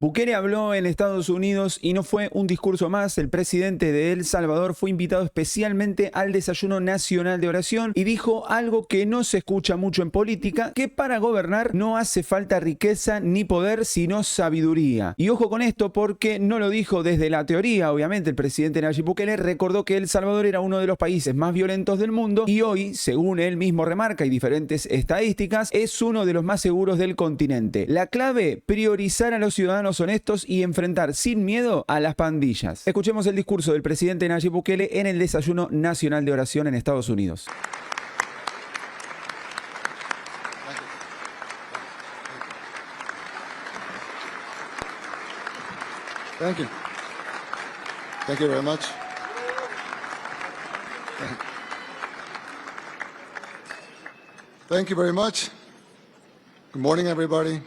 Bukele habló en Estados Unidos y no fue un discurso más. El presidente de El Salvador fue invitado especialmente al Desayuno Nacional de Oración y dijo algo que no se escucha mucho en política, que para gobernar no hace falta riqueza ni poder, sino sabiduría. Y ojo con esto porque no lo dijo desde la teoría, obviamente. El presidente Nayib Bukele recordó que El Salvador era uno de los países más violentos del mundo y hoy, según él mismo remarca y diferentes estadísticas, es uno de los más seguros del continente. La clave, priorizar a los ciudadanos honestos y enfrentar sin miedo a las pandillas. Escuchemos el discurso del presidente Nayib Bukele en el Desayuno Nacional de Oración en Estados Unidos. Thank you. Thank you very much. Thank you very much. Good morning, everybody.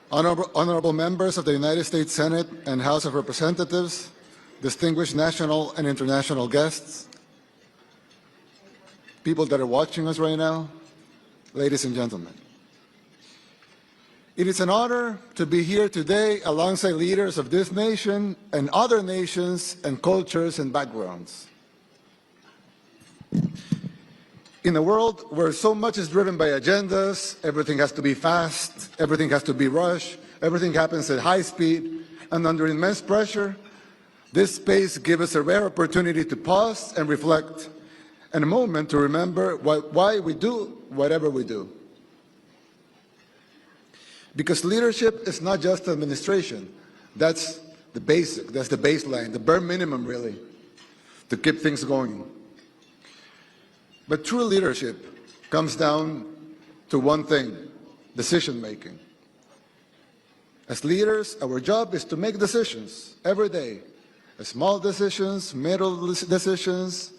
Honorable members of the United States Senate and House of Representatives, distinguished national and international guests, people that are watching us right now, ladies and gentlemen. It is an honor to be here today alongside leaders of this nation and other nations and cultures and backgrounds. In a world where so much is driven by agendas, everything has to be fast, everything has to be rushed, everything happens at high speed, and under immense pressure, this space gives us a rare opportunity to pause and reflect, and a moment to remember why we do whatever we do. Because leadership is not just administration. That's the basic, that's the baseline, the bare minimum really, to keep things going. But true leadership comes down to one thing, decision-making. As leaders, our job is to make decisions every day. Small decisions, middle decisions,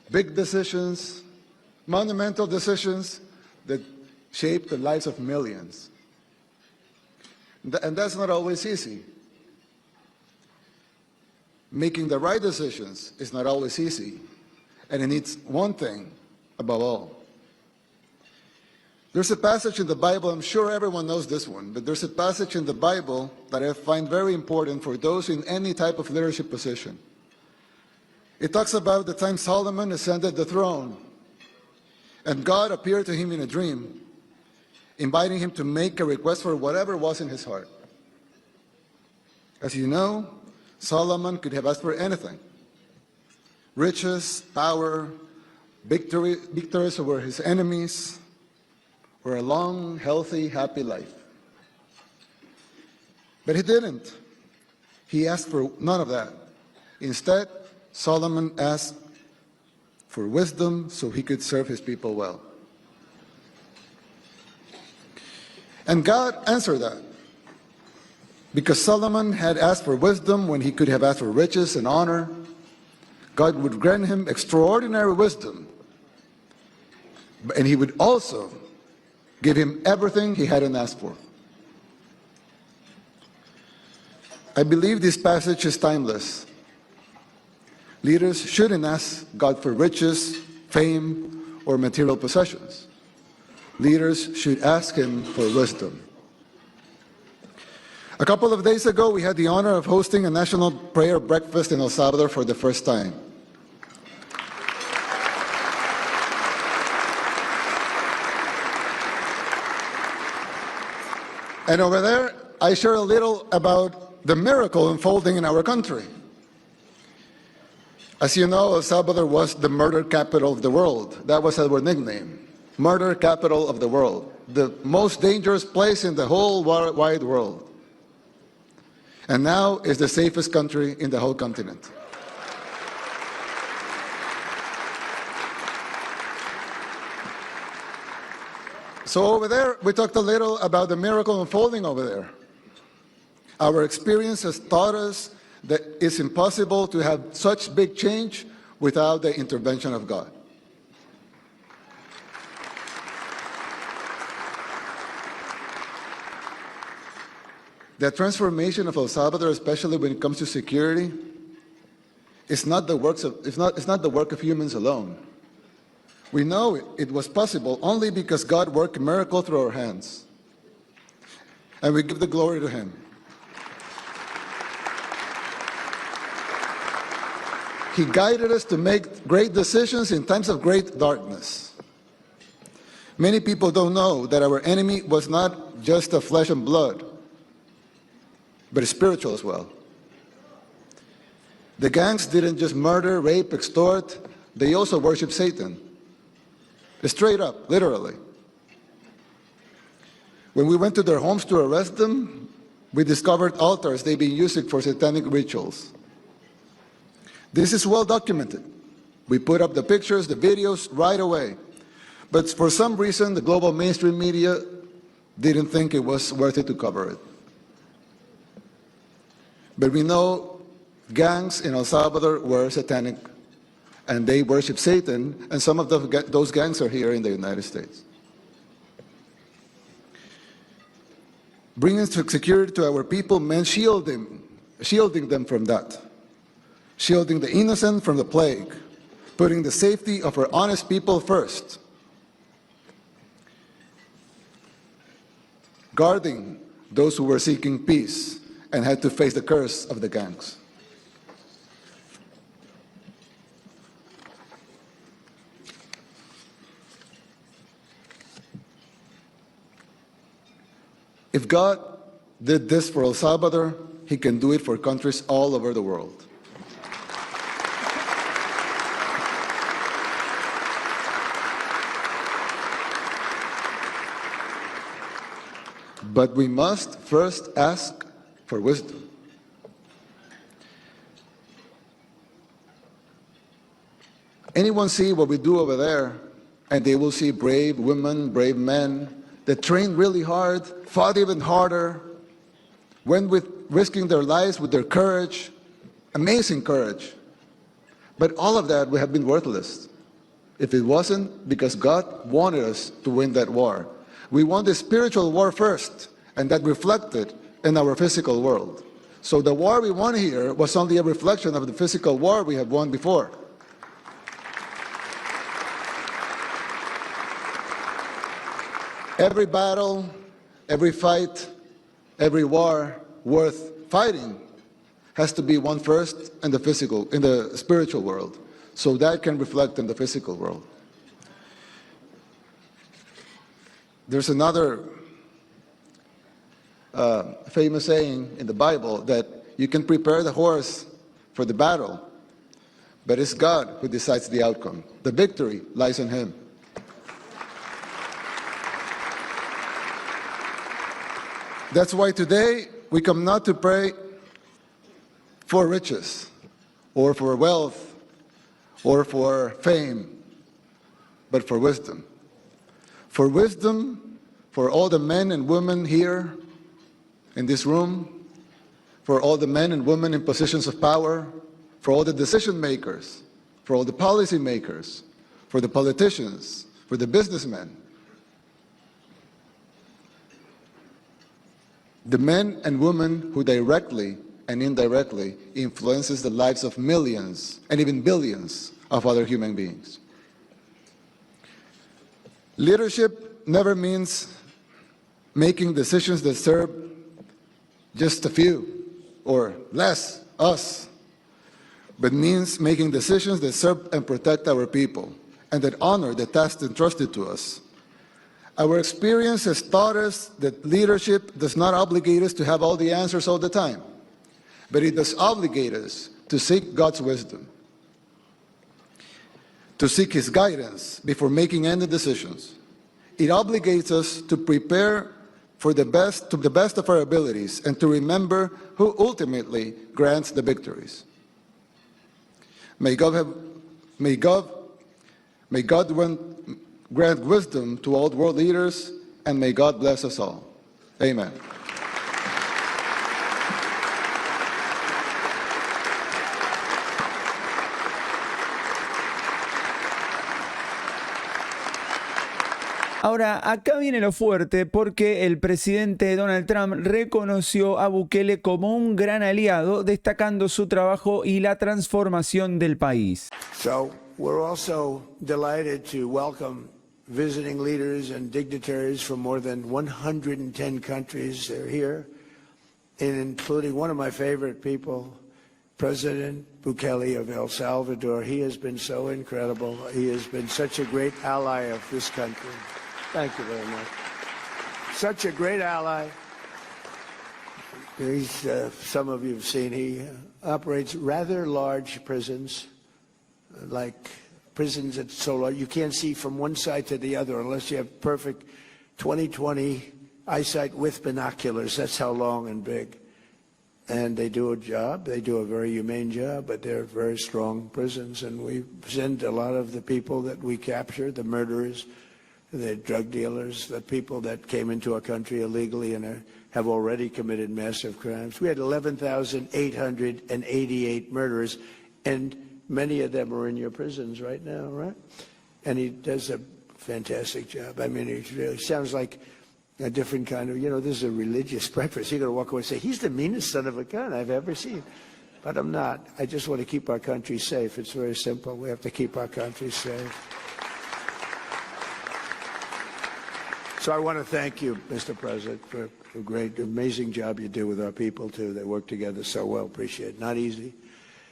big decisions, monumental decisions that shape the lives of millions. And that's not always easy. Making the right decisions is not always easy. And it needs one thing above all. There's a passage in the Bible, I'm sure everyone knows this one, but there's a passage in the Bible that I find very important for those in any type of leadership position. It talks about the time Solomon ascended the throne, and God appeared to him in a dream, inviting him to make a request for whatever was in his heart. As you know, Solomon could have asked for anything. Riches, power, victories over his enemies, or a long, healthy, happy life. But he didn't. He asked for none of that. Instead, Solomon asked for wisdom so he could serve his people well. And God answered that. Because Solomon had asked for wisdom when he could have asked for riches and honor, God would grant him extraordinary wisdom, and he would also give him everything he hadn't asked for. I believe this passage is timeless. Leaders shouldn't ask God for riches, fame, or material possessions. Leaders should ask him for wisdom. A couple of days ago, we had the honor of hosting a national prayer breakfast in El Salvador for the first time. And over there, I share a little about the miracle unfolding in our country. As you know, El Salvador was the murder capital of the world. That was our nickname, murder capital of the world, the most dangerous place in the whole wide world. And now is the safest country in the whole continent. So over there, we talked a little about the miracle unfolding over there. Our experience has taught us that it's impossible to have such big change without the intervention of God. The transformation of El Salvador, especially when it comes to security, is not the work of humans alone. We know it was possible only because God worked a miracle through our hands. and we give the glory to him. He guided us to make great decisions in times of great darkness. Many people don't know that our enemy was not just of flesh and blood, but spiritual as well. The gangs didn't just murder, rape, extort, they also worship Satan. Straight up, literally. When we went to their homes to arrest them, we discovered altars they've been using for satanic rituals. This is well documented. We put up the pictures, the videos right away. But for some reason, the global mainstream media didn't think it was worth it to cover it. But we know gangs in El Salvador were satanic, and they worship Satan, and some of those gangs are here in the United States. Bringing security to our people meant shielding them from that. Shielding the innocent from the plague, putting the safety of our honest people first. Guarding those who were seeking peace and had to face the curse of the gangs. If God did this for El Salvador, he can do it for countries all over the world. But we must first ask for wisdom. Anyone see what we do over there, and they will see brave women, brave men that trained really hard, fought even harder, went with risking their lives with their courage, amazing courage. But all of that would have been worthless if it wasn't because God wanted us to win that war. We won the spiritual war first, and that reflected in our physical world. So the war we won here was only a reflection of the physical war we had won before. Every battle, every fight, every war worth fighting has to be won first in the spiritual world, so that can reflect in the physical world. There's another famous saying in the Bible that you can prepare the horse for the battle, but it's God who decides the outcome. The victory lies in him. That's why today we come not to pray for riches or for wealth or for fame, but for wisdom. For wisdom for all the men and women here in this room, for all the men and women in positions of power, for all the decision makers, for all the policy makers, for the politicians, for the businessmen. The men and women who directly and indirectly influences the lives of millions and even billions of other human beings. Leadership never means making decisions that serve just a few or less, us, but means making decisions that serve and protect our people and that honor the task entrusted to us. Our experience has taught us that leadership does not obligate us to have all the answers all the time, but it does obligate us to seek God's wisdom, to seek His guidance before making any decisions. It obligates us to prepare for the best, to the best of our abilities, and to remember who ultimately grants the victories. May God grant wisdom to all world leaders, and may God bless us all. Amen. Ahora, acá viene lo fuerte porque el presidente Donald Trump reconoció a Bukele como un gran aliado, destacando su trabajo y la transformación del país. So we're also delighted to welcome visiting leaders and dignitaries from more than 110 countries. They're here, and including one of my favorite people, President Bukele of El Salvador. He has been so incredible. He has been such a great ally of this country. Thank you very much. Such a great ally. He's, some of you have seen, he operates rather large prisons, like prisons that's so large you can't see from one side to the other unless you have perfect 20/20 eyesight with binoculars. That's how long and big. And they do a job. They do a very humane job, but they're very strong prisons. And we send a lot of the people that we capture, the murderers, the drug dealers, the people that came into our country illegally and have already committed massive crimes. We had 11,888 murderers, and many of them are in your prisons right now, right? And he does a fantastic job. I mean, it really sounds like a different kind of, this is a religious breakfast. You're going to walk away and say, he's the meanest son of a gun I've ever seen. But I'm not. I just want to keep our country safe. It's very simple. We have to keep our country safe. So I want to thank you, Mr. President, for a great, amazing job you do with our people, too. They work together so well. Appreciate it. Not easy.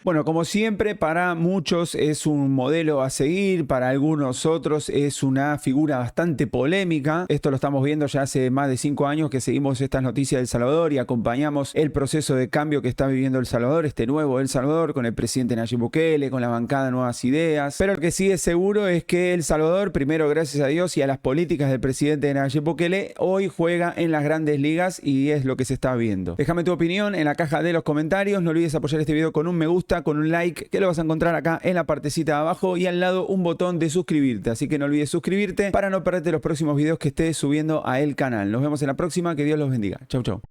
Bueno, como siempre, para muchos es un modelo a seguir, para algunos otros es una figura bastante polémica. Esto lo estamos viendo ya hace más de 5 años que seguimos estas noticias de El Salvador y acompañamos el proceso de cambio que está viviendo El Salvador, este nuevo El Salvador, con el presidente Nayib Bukele, con la bancada Nuevas Ideas. Pero lo que sí es seguro es que El Salvador, primero gracias a Dios y a las políticas del presidente Nayib Bukele, hoy juega en las grandes ligas y es lo que se está viendo. Déjame tu opinión en la caja de los comentarios. No olvides apoyar este video con un me gusta, con un like, que lo vas a encontrar acá en la partecita de abajo y al lado un botón de suscribirte, así que no olvides suscribirte para no perderte los próximos videos que esté subiendo a el canal. Nos vemos en la próxima, que Dios los bendiga. Chau, chau.